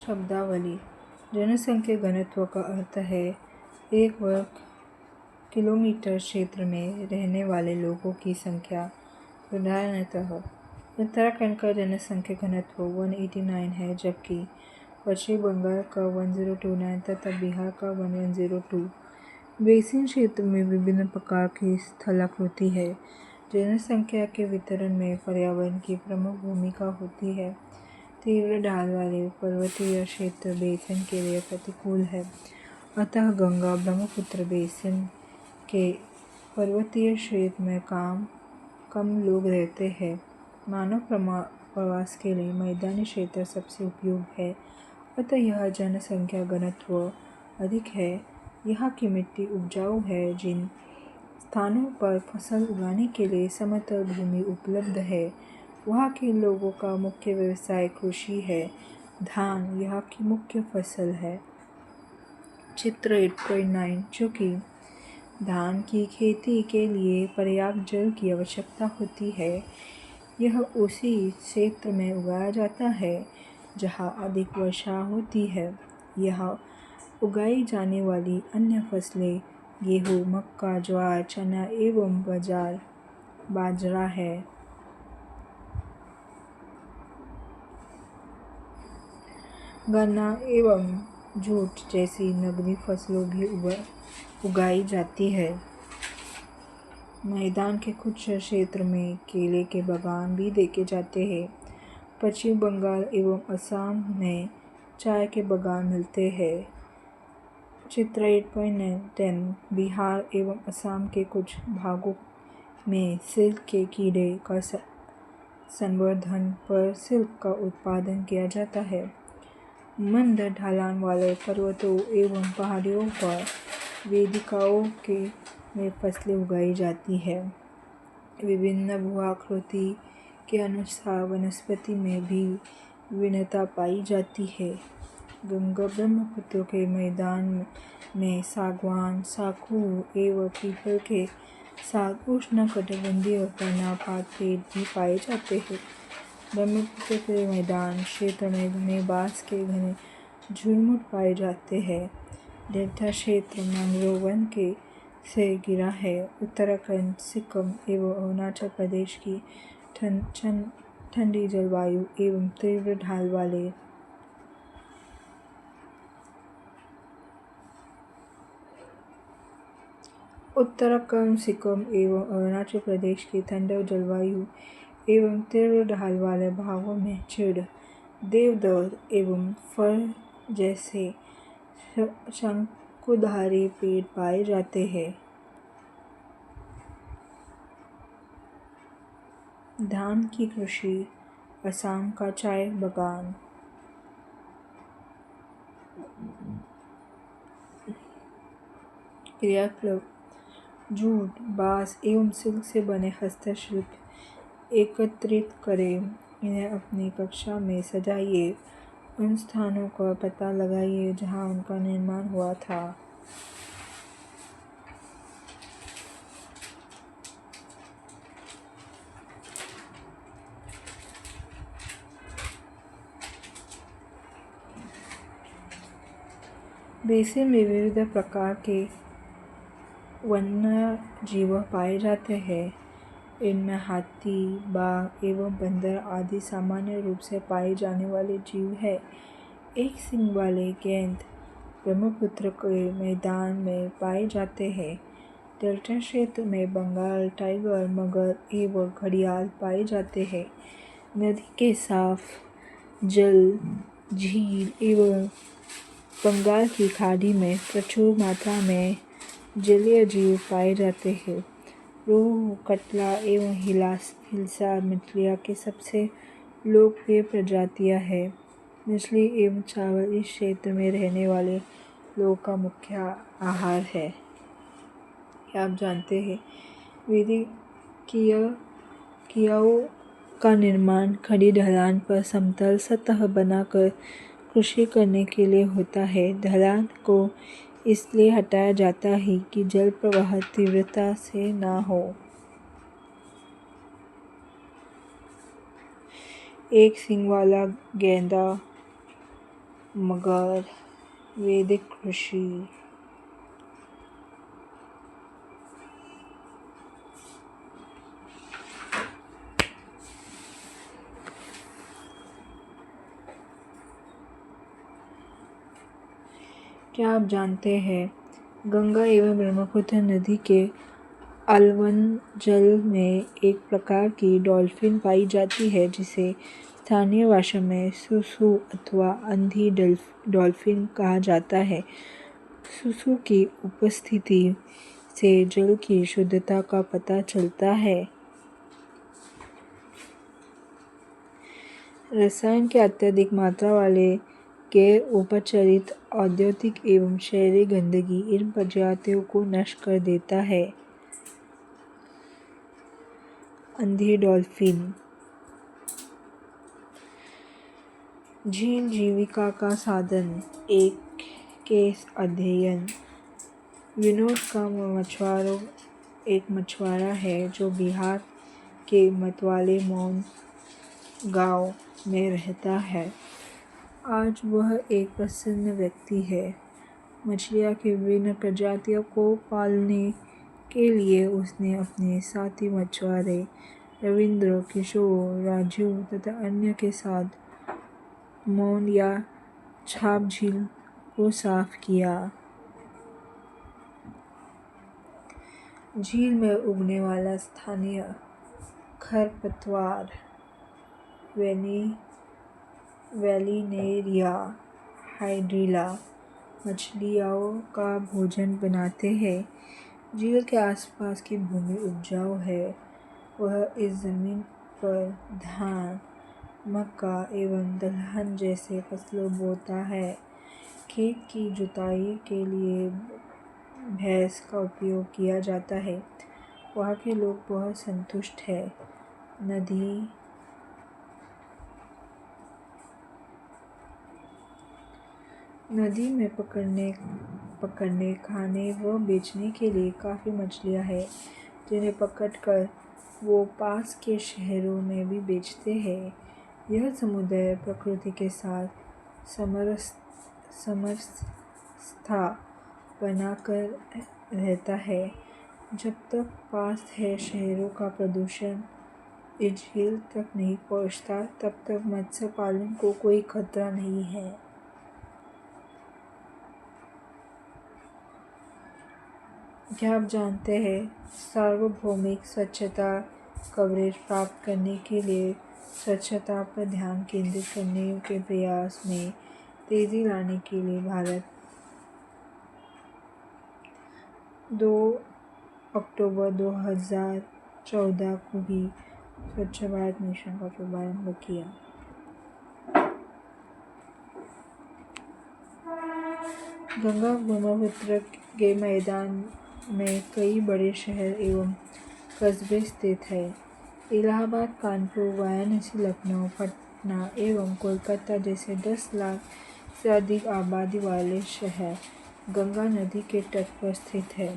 शब्दावली। जनसंख्या घनत्व का अर्थ है एक वर्ग किलोमीटर क्षेत्र में रहने वाले लोगों की संख्या। उदाहरणतः उत्तराखंड का जनसंख्या घनत्व 189 है, जबकि पश्चिम बंगाल का 1029 तथा बिहार का 1102। बेसिन क्षेत्र में विभिन्न प्रकार की स्थलाकृति है। जनसंख्या के वितरण में पर्यावरण की प्रमुख भूमिका होती है। तीव्र ढाल वाले पर्वतीय क्षेत्र बेसिन के लिए प्रतिकूल है, अतः गंगा ब्रह्मपुत्र बेसिन के पर्वतीय क्षेत्र में कम लोग रहते हैं। मानव प्रवास के लिए मैदानी क्षेत्र सबसे उपयोगी है, अतः यह जनसंख्या घनत्व अधिक है। यहाँ की मिट्टी उपजाऊ है। जिन स्थानों पर फसल उगाने के लिए समतल भूमि उपलब्ध है, वहाँ के लोगों का मुख्य व्यवसाय कृषि है। धान यहाँ की मुख्य फसल है। चित्र 8.9, चूँकि धान की खेती के लिए पर्याप्त जल की आवश्यकता होती है, यह उसी क्षेत्र में उगाया जाता है जहाँ अधिक वर्षा होती है। यहाँ उगाई जाने वाली अन्य फसलें गेहूँ, मक्का, ज्वार, चना एवं बाजरा है। गन्ना एवं जूट जैसी नगदी फसलों भी उगाई जाती है। मैदान के कुछ क्षेत्र में केले के बागान भी देखे जाते हैं। पश्चिम बंगाल एवं असम में चाय के बागान मिलते हैं। चित्र 8.10, बिहार एवं असम के कुछ भागों में सिल्क के कीड़े का संवर्धन पर सिल्क का उत्पादन किया जाता है। मंद ढलान वाले पर्वतों एवं पहाड़ियों पर वेदिकाओं में फसलें उगाई जाती है। विभिन्न भू-आकृति के अनुसार वनस्पति में भी विभिन्नता पाई जाती है। गंगा ब्रह्मपुत्र के मैदान में सागवान, साखू एवं पीपल के साथ उष्णकटिबंधीय पर्णपात पेड़ भी पाए जाते हैं। ब्रह्मपुत्र के मैदान क्षेत्र में घने बांस के घने झुरमुट पाए जाते हैं। डेल्टा क्षेत्र मैंग्रोव वन से घिरा है। उत्तराखंड, सिक्किम एवं अरुणाचल प्रदेश की ठंडी जलवायु एवं तीव्र ढाल वाले उत्तराखंड, सिक्किम एवं अरुणाचल प्रदेश की ठंडी जलवायु एवं तीव्र ढाल वाले भागों में चीड़, देवदार एवं फर जैसे शंकुधारी पेड़ पाए जाते हैं। धान की कृषि, असम का चाय बागान। क्रियाकलाप, जूट, बांस एवं सिल्क से बने हस्तशिल्प एकत्रित करें, इन्हें अपनी कक्षा में सजाइए। उन स्थानों का पता लगाइए जहाँ उनका निर्माण हुआ था। बेसिन में विविध प्रकार के वन्य जीव पाए जाते हैं। इनमें हाथी, बाघ एवं बंदर आदि सामान्य रूप से पाए जाने वाले जीव हैं। एक सींग वाले गेंद ब्रह्मपुत्र के मैदान में पाए जाते हैं। डेल्टा क्षेत्र में बंगाल टाइगर, मगर एवं घड़ियाल पाए जाते हैं। नदी के साफ जल, झील एवं बंगाल की खाड़ी में प्रचुर मात्रा में जलीय जीव पाए जाते हैं। रोहू, कतला एवं हिल्सा मछलियाँ की सबसे लोकप्रिय प्रजातियाँ हैं। मछली एवं चावल इस क्षेत्र में रहने वाले लोगों का मुख्य आहार है। क्या आप जानते हैं वैदिक कियाओं का निर्माण खड़ी ढलान पर समतल सतह बनाकर कृषि करने के लिए होता है। ढलान को इसलिए हटाया जाता है कि जल प्रवाह तीव्रता से न हो। एक सींग वाला गेंडा मगर वैदिक कृषि क्या आप जानते हैं गंगा एवं ब्रह्मपुत्र नदी के अलवन जल में एक प्रकार की डॉल्फिन पाई जाती है जिसे स्थानीय भाषा में सुसु अथवा अंधी डॉल्फिन कहा जाता है। सुसु की उपस्थिति से जल की शुद्धता का पता चलता है। रसायन की अत्यधिक मात्रा वाले गैर उपचारित औद्योगिक एवं शहरी गंदगी इन प्रजातियों को नष्ट कर देता है। अंधी डॉल्फिन झील जीविका का साधन। एक केस अध्ययन। विनोद का मछुआरों एक मछुआरा है जो बिहार के मतवाले मौन गांव में रहता है। आज वह एक प्रसन्न व्यक्ति है। मछलियाँ की विभिन्न प्रजातियों को पालने के लिए उसने अपने साथी मछुआरे रविंद्र, किशोर, राजू तथा अन्य के साथ मौन या छाप झील को साफ किया। झील में उगने वाला स्थानीय खरपतवार वेलिनेरिया हाइड्रिला मछलियों का भोजन बनाते हैं। झील के आसपास की भूमि उपजाऊ है। वह इस जमीन पर धान, मक्का एवं दलहन जैसे फसलों बोता है। खेत की जुताई के लिए भैंस का उपयोग किया जाता है। वहाँ के लोग बहुत संतुष्ट हैं। नदी में पकड़ने, खाने व बेचने के लिए काफ़ी मछलियाँ हैं जिन्हें पकड़कर वो पास के शहरों में भी बेचते हैं। यह समुदाय प्रकृति के साथ समरसता बनाकर रहता है। जब तक पास है शहरों का प्रदूषण इस झील तक नहीं पहुँचता, तब तक मत्स्य पालन को कोई खतरा नहीं है। क्या आप जानते हैं सार्वभौमिक स्वच्छता कवरेज प्राप्त करने के लिए स्वच्छता पर ध्यान केंद्रित करने के प्रयास में तेजी लाने के लिए भारत 2 अक्टूबर 2014 को ही स्वच्छ भारत मिशन का शुभारंभ किया। गंगा ब्रह्मपुत्र के मैदान में कई बड़े शहर एवं कस्बे स्थित हैं। इलाहाबाद, कानपुर, वाराणसी, लखनऊ, पटना एवं कोलकाता जैसे 10 लाख से अधिक आबादी वाले शहर गंगा नदी के तट पर स्थित हैं।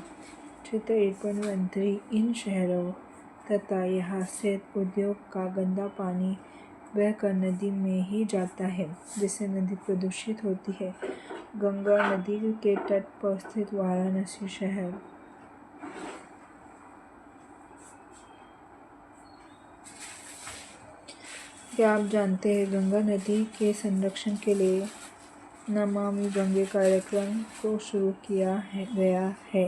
क्षेत्र 8.13 इन शहरों तथा यहाँ से उद्योग का गंदा पानी बहकर नदी में ही जाता है, जिससे नदी प्रदूषित होती है। गंगा नदी के तट पर स्थित वाराणसी शहर क्या आप जानते हैं गंगा नदी के संरक्षण के लिए नमामि गंगे कार्यक्रम को शुरू किया गया है।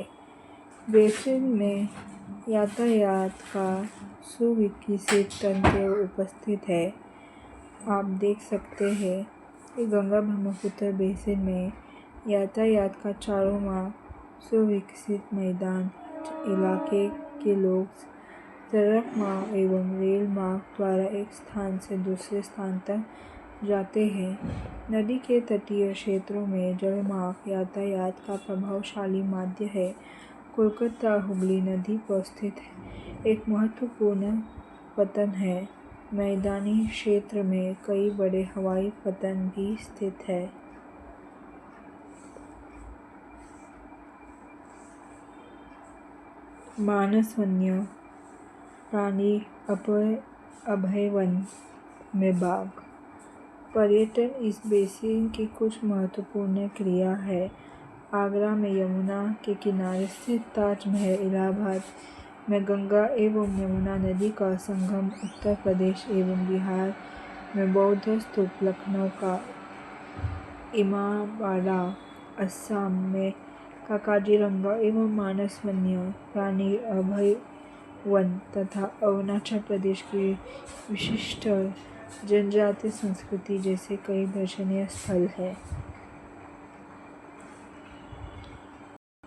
बेसिन में यातायात का सुविकसित तंत्र उपस्थित है। आप देख सकते हैं कि गंगा ब्रह्मपुत्र बेसिन में यातायात का चारों मार्ग सुविकसित मैदान इलाके के लोग सड़क मार्ग एवं रेल मार्ग द्वारा एक स्थान से दूसरे स्थान तक जाते हैं। नदी के तटीय क्षेत्रों में जलमार्ग यातायात का प्रभावशाली माध्यम है। कोलकाता हुगली नदी पर स्थित एक महत्वपूर्ण पत्तन है। मैदानी क्षेत्र में कई बड़े हवाई पत्तन भी स्थित है। मानस वन्य प्राणी अभयारण्य में बाघ, पर्यटन इस बेसिन की कुछ महत्वपूर्ण क्रिया है। आगरा में यमुना के किनारे स्थित ताजमहल, इलाहाबाद में गंगा एवं यमुना नदी का संगम, उत्तर प्रदेश एवं बिहार में बौद्ध स्तूप, लखनऊ का इमामबाड़ा, असम में का काजीरंगा एवं मानस वन्य प्राणी अभयवन तथा अरुणाचल प्रदेश की विशिष्ट जनजातीय संस्कृति जैसे कई दर्शनीय स्थल हैं।